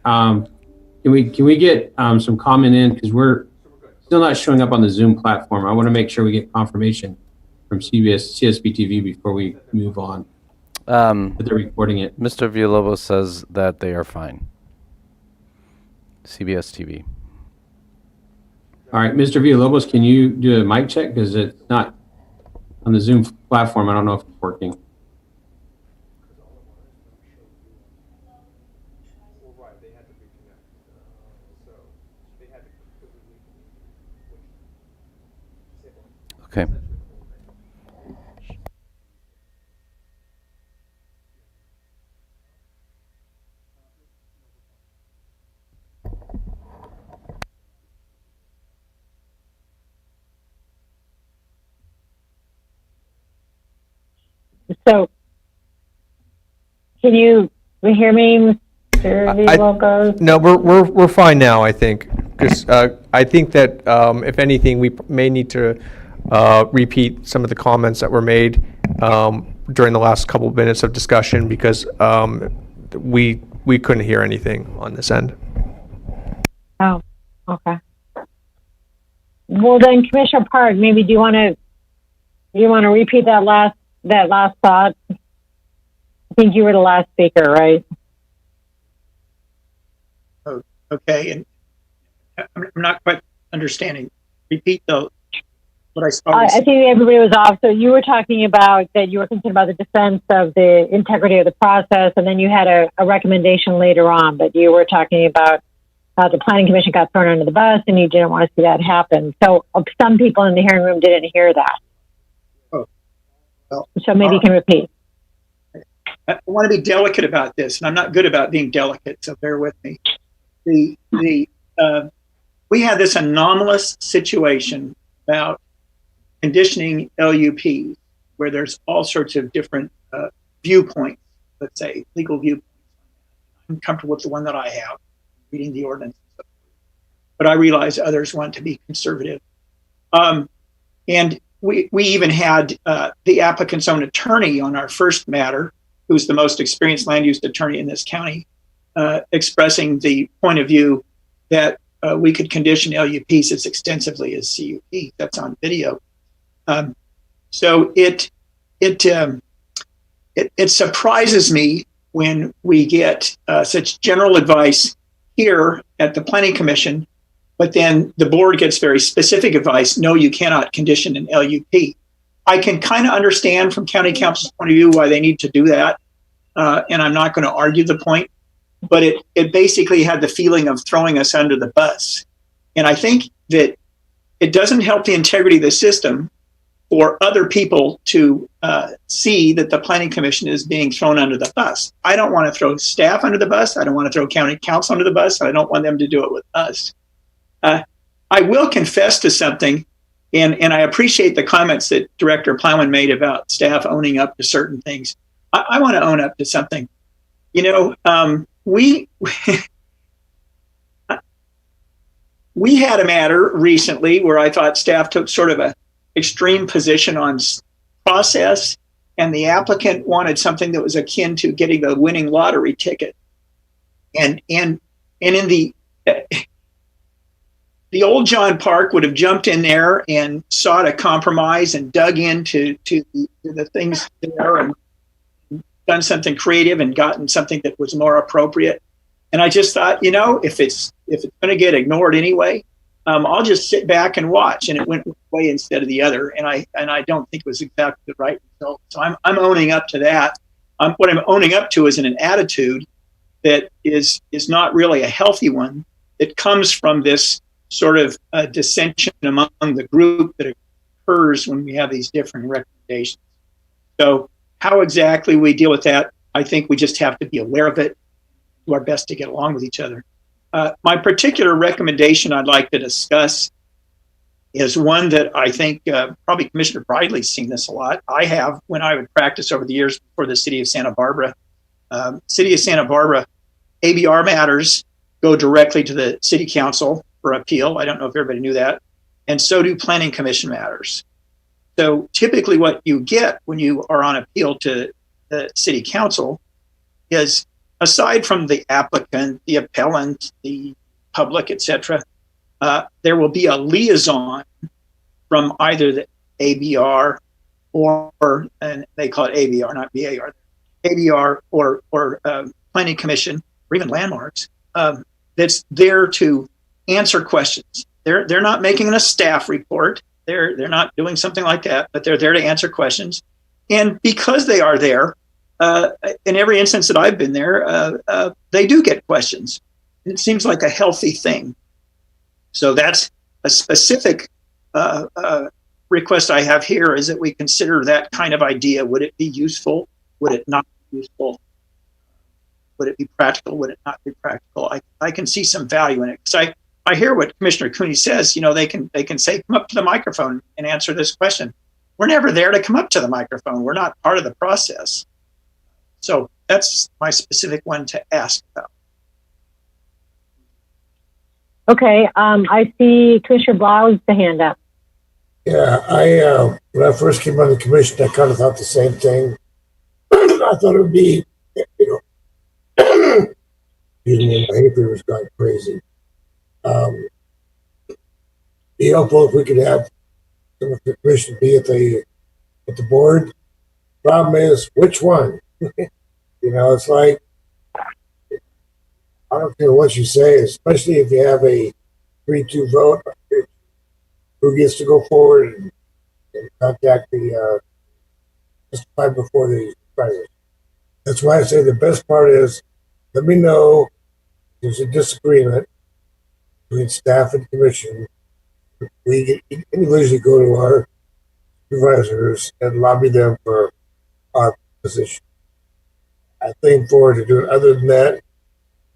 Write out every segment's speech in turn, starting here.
Can we get some comment in, because we're still not showing up on the Zoom platform. I want to make sure we get confirmation from CSB TV before we move on. That they're recording it. Mr. Villalobos says that they are fine. CBS TV. All right, Mr. Villalobos, can you do a mic check? Because it's not on the Zoom platform. I don't know if it's working. Okay. So, can you hear me, Mr. Villalobos? No, we're fine now, I think, because I think that if anything, we may need to repeat some of the comments that were made during the last couple of minutes of discussion, because we couldn't hear anything on this end. Oh, okay. Well, then, Commissioner Park, maybe do you want to repeat that last thought? I think you were the last speaker, right? Oh, okay, and I'm not quite understanding. Repeat what I started. I think everybody was off. So you were talking about that you were concerned about the defense of the integrity of the process, and then you had a recommendation later on, but you were talking about the Planning Commission got thrown under the bus, and you didn't want to see that happen. So some people in the hearing room didn't hear that. Oh, well, so maybe you can repeat. I want to be delicate about this, and I'm not good about being delicate, so bear with me. We had this anomalous situation about conditioning LUPs, where there's all sorts of different viewpoints, let's say, legal viewpoints. I'm comfortable with the one that I have, reading the ordinance. But I realize others want to be conservative. And we even had the applicant's own attorney on our first matter, who's the most experienced land use attorney in this county, expressing the point of view that we could condition LUPs as extensively as CUP. That's on video. So it surprises me when we get such general advice here at the Planning Commission, but then the board gets very specific advice. No, you cannot condition an LUP. I can kind of understand from County Council's point of view why they need to do that, and I'm not going to argue the point. But it basically had the feeling of throwing us under the bus, and I think that it doesn't help the integrity of the system for other people to see that the Planning Commission is being thrown under the bus. I don't want to throw staff under the bus. I don't want to throw County Council under the bus. I don't want them to do it with us. I will confess to something, and I appreciate the comments that Director Plowman made about staff owning up to certain things. I want to own up to something. You know, we had a matter recently where I thought staff took sort of a extreme position on process, and the applicant wanted something that was akin to getting the winning lottery ticket. And in the old John Park would have jumped in there and sought a compromise and dug into the things there and done something creative and gotten something that was more appropriate. And I just thought, you know, if it's going to get ignored anyway, I'll just sit back and watch. And it went one way instead of the other. And I don't think it was exactly the right result. So I'm owning up to that. What I'm owning up to is an attitude that is not really a healthy one. It comes from this sort of dissension among the group that occurs when we have these different recommendations. So how exactly we deal with that, I think we just have to be aware of it, do our best to get along with each other. My particular recommendation I'd like to discuss is one that I think probably Commissioner Bridley's seen this a lot. I have when I would practice over the years for the City of Santa Barbara. City of Santa Barbara, ABR matters go directly to the City Council for appeal. I don't know if everybody knew that. And so do Planning Commission matters. So typically what you get when you are on appeal to the City Council is aside from the applicant, the appellant, the public, etc., there will be a liaison from either the ABR or, and they call it ABR, not BAR, ABR or Planning Commission or even Landmarks, that's there to answer questions. They're not making a staff report. They're not doing something like that, but they're there to answer questions. And because they are there, in every instance that I've been there, they do get questions. It seems like a healthy thing. So that's a specific request I have here, is that we consider that kind of idea. Would it be useful? Would it not be useful? Would it be practical? Would it not be practical? I can see some value in it, because I hear what Commissioner Cooney says. You know, they can say, come up to the microphone and answer this question. We're never there to come up to the microphone. We're not part of the process. So that's my specific one to ask about. Okay, I see Commissioner Blau's the hand up. Yeah, when I first came on the commission, I kind of thought the same thing. I thought it would be, you know, excuse me, my hay fever was going crazy. Be helpful if we could have some of the commission be at the board. Problem is, which one? You know, it's like, I don't care what you say, especially if you have a 3-2 vote. Who gets to go forward and contact the testify before the president? That's why I say the best part is, let me know if there's a disagreement between staff and commission. We usually go to our supervisors and lobby them for our position. I think forward to do it. Other than that,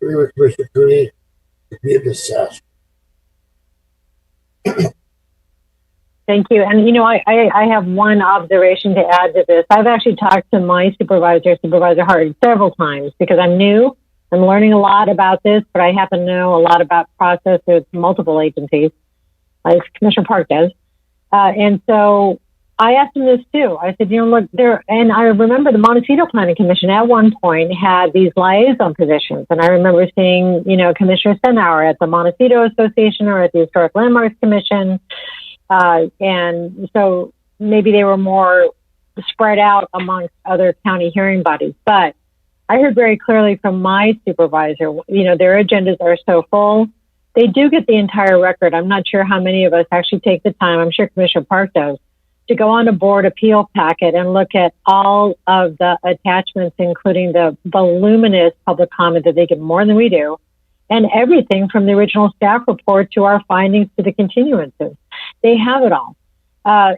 agree with Commissioner Cooney, it'd be a disaster. Thank you. And, you know, I have one observation to add to this. I've actually talked to my supervisor, Supervisor Hart, several times, because I'm new. I'm learning a lot about this, but I happen to know a lot about process with multiple agencies, like Commissioner Park does. And so I asked him this too. I said, you know, look, and I remember the Montecito Planning Commission at one point had these liaison positions. And I remember seeing, you know, Commissioner Stenauer at the Montecito Association or at the Historic Landmarks Commission. And so maybe they were more spread out amongst other county hearing bodies. But I heard very clearly from my supervisor, you know, their agendas are so full. They do get the entire record. I'm not sure how many of us actually take the time, I'm sure Commissioner Park does, to go on a board appeal packet and look at all of the attachments, including the voluminous public comment that they get more than we do, and everything from the original staff report to our findings to the continuances. They have it all.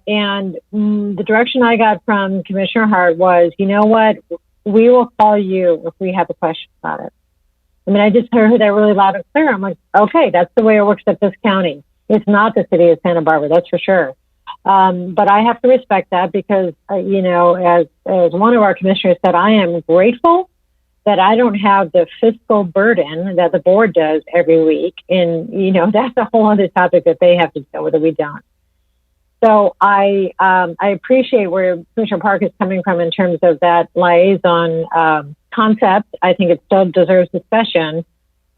And the direction I got from Commissioner Hart was, you know what, we will call you if we have a question about it. I mean, I just heard that really loud and clear. I'm like, okay, that's the way it works at this county. It's not the city of Santa Barbara, that's for sure. But I have to respect that because, you know, as one of our commissioners said, I am grateful that I don't have the fiscal burden that the board does every week. And, you know, that's a whole other topic that they have to deal with that we don't. So I appreciate where Commissioner Park is coming from in terms of that liaison concept. I think it still deserves discussion.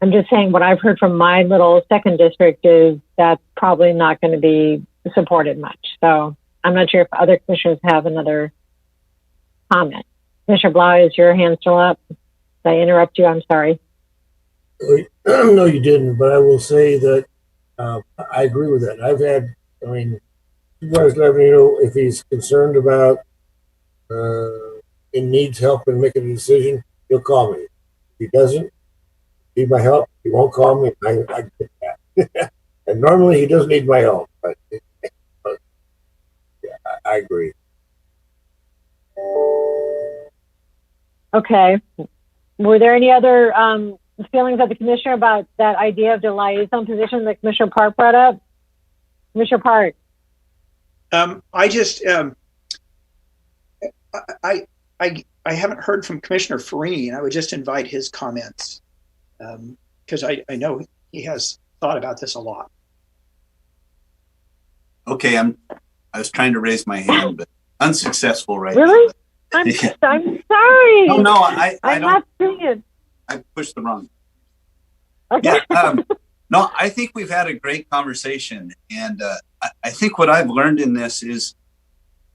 I'm just saying what I've heard from my little second district is that's probably not going to be supported much. So I'm not sure if other commissioners have another comment. Commissioner Blau, is your hand still up? Did I interrupt you? I'm sorry. No, you didn't, but I will say that I agree with that. I've had, I mean, you guys let me know if he's concerned about and needs help in making a decision, he'll call me. If he doesn't need my help, he won't call me. I get that. And normally he does need my help, but yeah, I agree. Okay. Were there any other feelings of the commissioner about that idea of the liaison position that Commissioner Park brought up? Commissioner Park. I just, I haven't heard from Commissioner Farini, and I would just invite his comments because I know he has thought about this a lot. Okay, I was trying to raise my hand, but unsuccessful right really? now. I'm sorry. No, I I'm don't, not seeing it. I pushed the wrong. Okay. Yeah. No, I think we've had a great conversation, and I think what I've learned in this is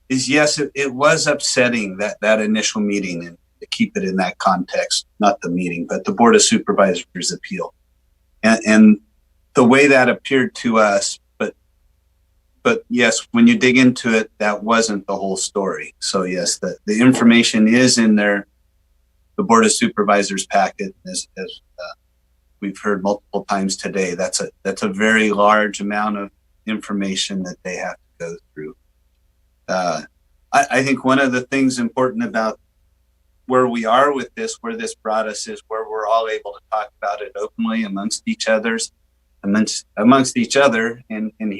yes, it was upsetting that initial meeting, and to keep it in that context, not the meeting, but the Board of Supervisors appeal, and the way that appeared to us. But yes, when you dig into it, that wasn't the whole story. So yes, the information is in there, the Board of Supervisors packet, as we've heard multiple times today. That's a very large amount of information that they have to go through. I think one of the things important about where we are with this, where this brought us, is where we're all able to talk about it openly amongst each other, and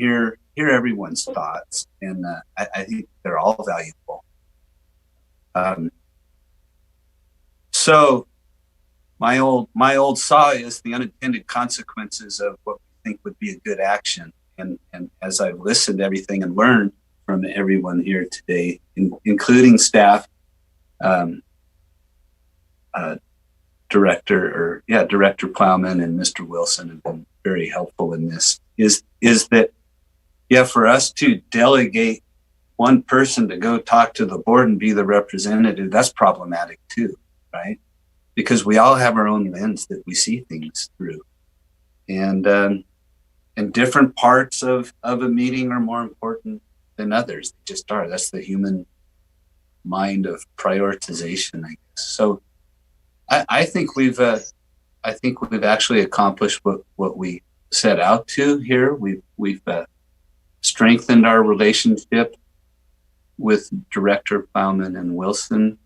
hear everyone's thoughts. And I think they're all valuable. So my old saw is the unintended consequences of what we think would be a good action. And as I've listened to everything and learned from everyone here today, including staff, Director Plowman and Mr. Wilson have been very helpful in this, is that, for us to delegate one person to go talk to the board and be the representative, that's problematic too, right? Because we all have our own lens that we see things through. And different parts of a meeting are more important than others. They just are. That's the human mind of prioritization, I guess. So I think we've actually accomplished what we set out to here. We've strengthened our relationship with Director Plowman and Wilson,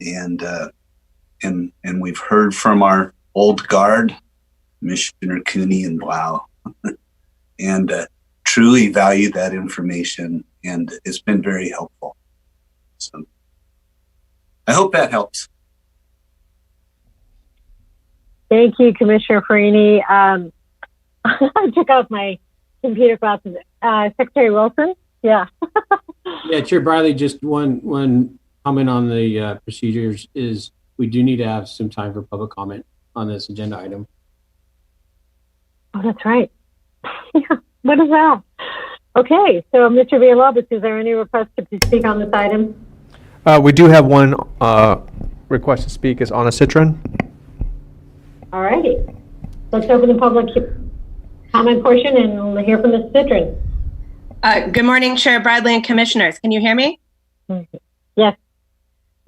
and we've heard from our old guard, Commissioner Cooney and Blau, and truly value that information, and it's been very helpful. So I hope that helps. Thank you, Commissioner Farini. I took off my computer glasses. Secretary Wilson? Yeah. Yeah, Chair Briley, just one comment on the procedures is we do need to have some time for public comment on this agenda item. Oh, that's right. Yeah. What is that? Okay, so Mr. Villalobos, is there any request to speak on this item? We do have one request to speak. Is Anna Citron. All righty. Let's open the public comment portion and we'll hear from Ms. Citron. Good morning, Chair Bradley and Commissioners. Can you hear me? Yes.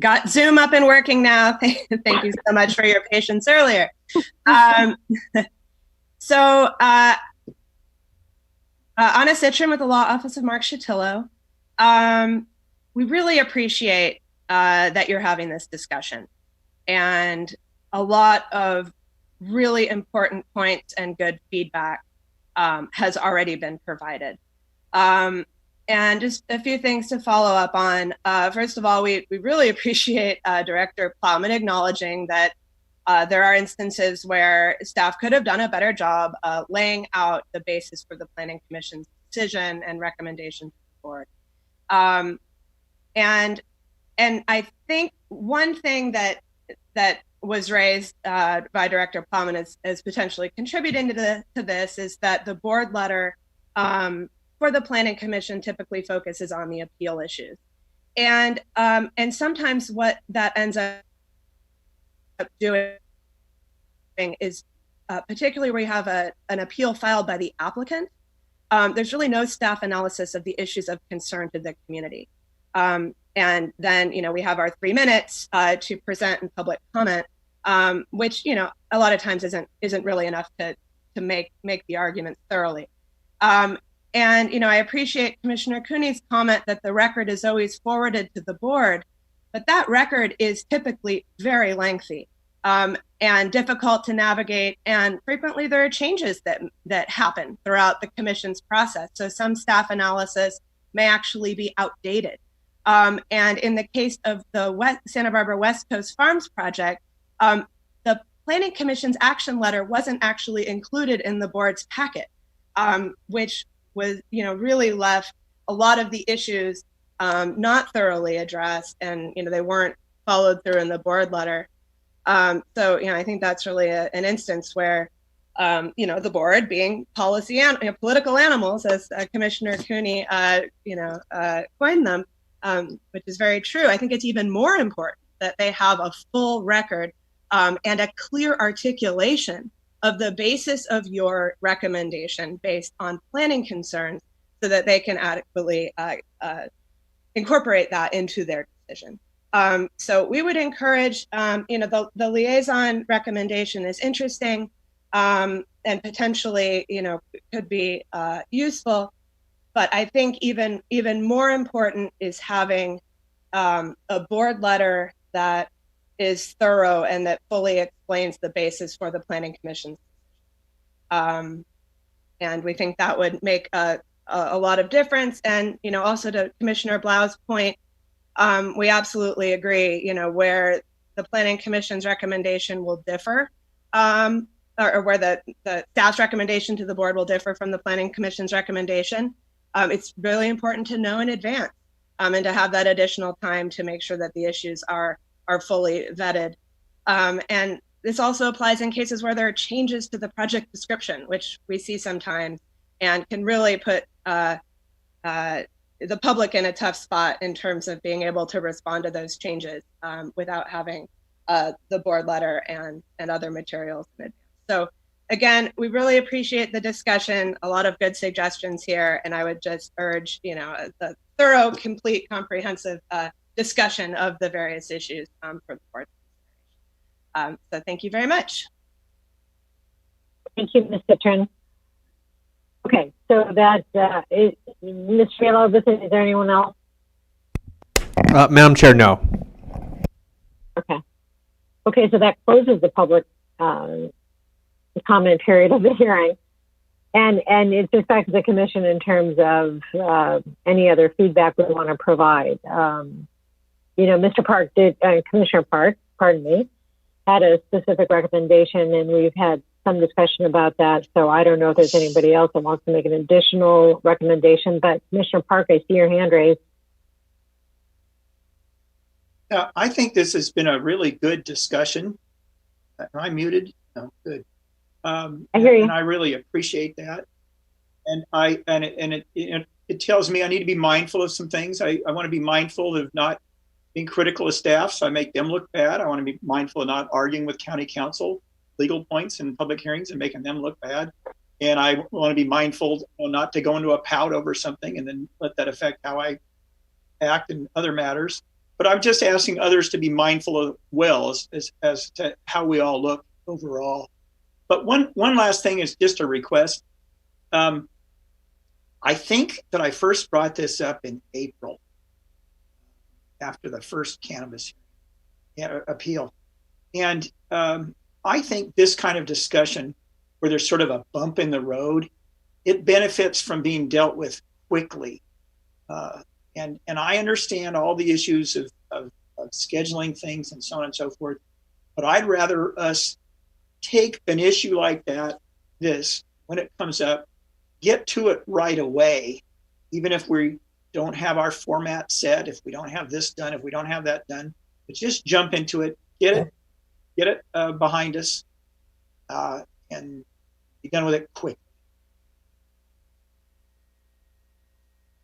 Got Zoom up and working now. Thank you so much for your patience earlier. So Anna Citron with the Law Office of Mark Shatillo. We really appreciate that you're having this discussion, and a lot of really important points and good feedback has already been provided. And just a few things to follow up on. First of all, we really appreciate Director Plowman acknowledging that there are instances where staff could have done a better job laying out the basis for the Planning Commission's decision and recommendation to the board. And I think one thing that was raised by Director Plowman as potentially contributing to this is that the board letter for the Planning Commission typically focuses on the appeal issues. And sometimes what that ends up doing is, particularly where you have an appeal filed by the applicant, there's really no staff analysis of the issues of concern to the community. And then, we have our 3 minutes to present and public comment, which, a lot of times isn't really enough to make the argument thoroughly. And, I appreciate Commissioner Cooney's comment that the record is always forwarded to the board, but that record is typically very lengthy and difficult to navigate. And frequently there are changes that happen throughout the commission's process. So some staff analysis may actually be outdated. And in the case of the Santa Barbara West Coast Farms project, the Planning Commission's action letter wasn't actually included in the board's packet, which was, really left a lot of the issues not thoroughly addressed, and they weren't followed through in the board letter. So, I think that's really an instance where, the board being policy and political animals, as Commissioner Cooney, coined them, which is very true. I think it's even more important that they have a full record and a clear articulation of the basis of your recommendation based on planning concerns, so that they can adequately incorporate that into their decision. So we would encourage, the liaison recommendation is interesting and potentially, could be useful. But I think even more important is having a board letter that is thorough and that fully explains the basis for the Planning Commission. And we think that would make a lot of difference. And, also to Commissioner Blau's point, we absolutely agree, where the Planning Commission's recommendation will differ, or where the staff's recommendation to the board will differ from the Planning Commission's recommendation. It's really important to know in advance and to have that additional time to make sure that the issues are fully vetted. And this also applies in cases where there are changes to the project description, which we see sometimes, and can really put the public in a tough spot in terms of being able to respond to those changes without having the board letter and other materials in advance. So again, we really appreciate the discussion, a lot of good suggestions here, and I would just urge, the thorough, complete, comprehensive discussion of the various issues for the board. So thank you very much. Thank you, Ms. Citrin. Okay, so that is Mr. Villalobos, is there anyone else? Madam Chair, no. Okay, so that closes the public comment period of the hearing. And it's just back to the commission in terms of any other feedback we want to provide. Mr. Park Commissioner Park, pardon me, had a specific recommendation, and we've had some discussion about that. So I don't know if there's anybody else that wants to make an additional recommendation, but Commissioner Park, I see your hand raised. I think this has been a really good discussion. Am I muted? No, good. I hear you. And I really appreciate that. And it tells me I need to be mindful of some things. I want to be mindful of not being critical of staff, so I make them look bad. I want to be mindful of not arguing with county council legal points in public hearings and making them look bad. And I want to be mindful not to go into a pout over something and then let that affect how I act in other matters. But I'm just asking others to be mindful of as to how we all look overall. But one last thing is just a request. I think that I first brought this up in April after the first cannabis appeal. And I think this kind of discussion where there's sort of a bump in the road, it benefits from being dealt with quickly. And I understand all the issues of scheduling things and so on and so forth, but I'd rather us take an issue like this, when it comes up, get to it right away, even if we don't have our format set, if we don't have this done, if we don't have that done, but just jump into it, get it behind us, and be done with it quick.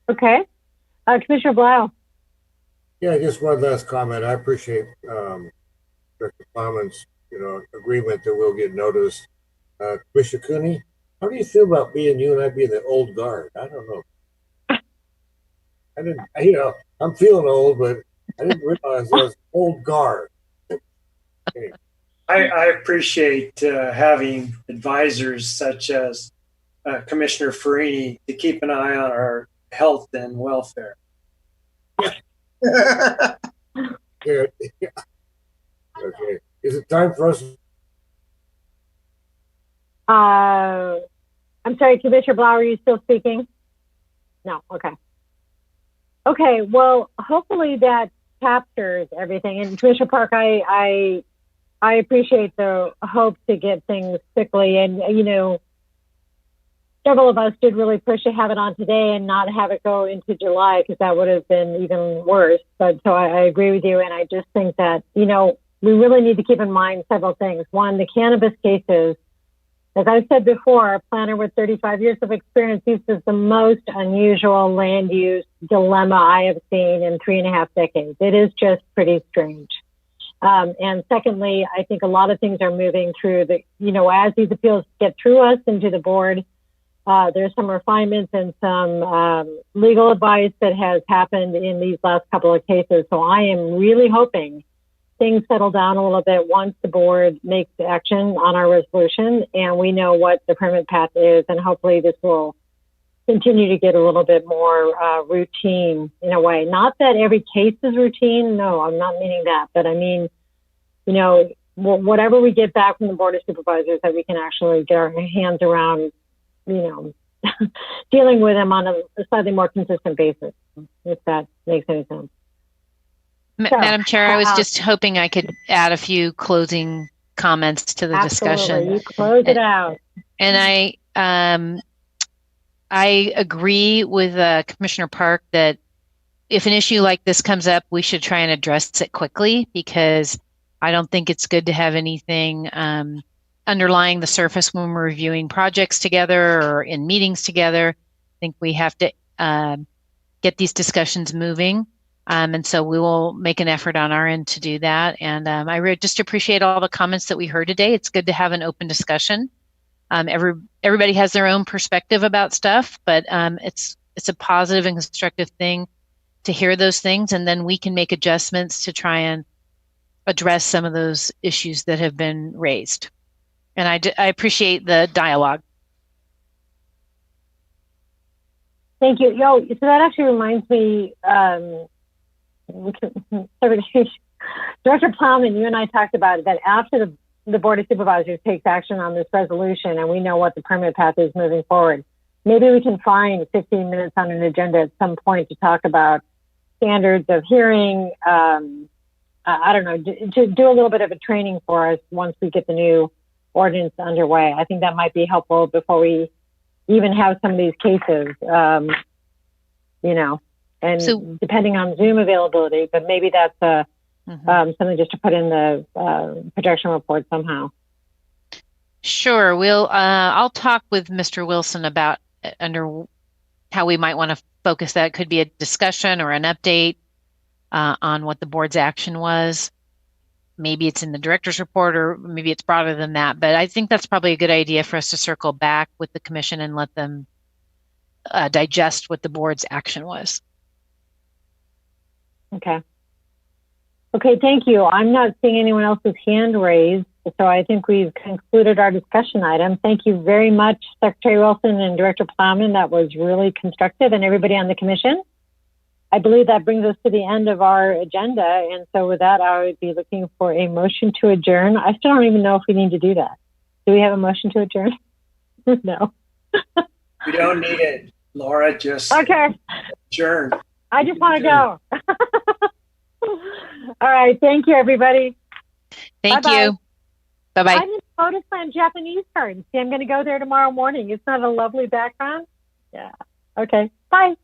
Okay. Commissioner Blau. Yeah, just one last comment. I appreciate Director Plowman's agreement that we'll get noticed. Commissioner Cooney, how do you feel about you and I being the old guard? I don't know. I'm feeling old, but I didn't realize I was old guard. Okay. I appreciate having advisors such as Commissioner Farini to keep an eye on our health and welfare. Yeah. Okay. Is it time for us? I'm sorry, Commissioner Blau, are you still speaking? No. Okay. Okay. Well, hopefully that captures everything. And Commissioner Park, I appreciate the hope to get things quickly. And, several of us did really push to have it on today and not have it go into July, because that would have been even worse. But so I agree with you. And I just think that, we really need to keep in mind several things. One, the cannabis cases. As I said before, a planner with 35 years of experience, this is the most unusual land use dilemma I have seen in 3.5 decades. It is just pretty strange. And secondly, I think a lot of things are moving through as these appeals get through us into the board, there's some refinements and some legal advice that has happened in these last couple of cases. So I am really hoping things settle down a little bit once the board makes action on our resolution and we know what the permit path is, and hopefully this will continue to get a little bit more routine in a way. Not that every case is routine. No, I'm not meaning that. But I mean, whatever we get back from the Board of Supervisors, that we can actually get our hands around, dealing with them on a slightly more consistent basis, if that makes any sense. Madam Chair, I was just hoping I could add a few closing comments to the discussion. You close it out. And I agree with Commissioner Park that if an issue like this comes up, we should try and address it quickly, because I don't think it's good to have anything underlying the surface when we're reviewing projects together or in meetings together. I think we have to get these discussions moving. And so we will make an effort on our end to do that. And I just appreciate all the comments that we heard today. It's good to have an open discussion. Everybody has their own perspective about stuff, but it's a positive and constructive thing to hear those things, and then we can make adjustments to try and address some of those issues that have been raised. And I appreciate the dialogue. Thank you. So that actually reminds me, Director Plowman, you and I talked about it, that after the Board of Supervisors takes action on this resolution and we know what the permit path is moving forward, maybe we can find 15 minutes on an agenda at some point to talk about standards of hearing. I don't know, to do a little bit of a training for us once we get the new ordinance underway. I think that might be helpful before we even have some of these cases, and so, depending on Zoom availability, but maybe that's something just to put in the projection report somehow. Sure. I'll talk with Mr. Wilson about under how we might want to focus that. It could be a discussion or an update on what the board's action was. Maybe it's in the director's report, or maybe it's broader than that. But I think that's probably a good idea for us to circle back with the commission and let them digest what the board's action was. Okay, thank you. I'm not seeing anyone else's hand raised, so I think we've concluded our discussion item. Thank you very much, Secretary Wilson and Director Plowman. That was really constructive, and everybody on the commission. I believe that brings us to the end of our agenda, and so with that, I would be looking for a motion to adjourn. I still don't even know if we need to do that. Do we have a motion to adjourn? No. We don't need it, Laura. Just adjourn. I just want to go. All right. Thank you, everybody. Thank you. Bye-bye. I'm in Lotus Land Japanese Garden. See, I'm going to go there tomorrow morning. Isn't that a lovely background? Yeah. Okay. Bye.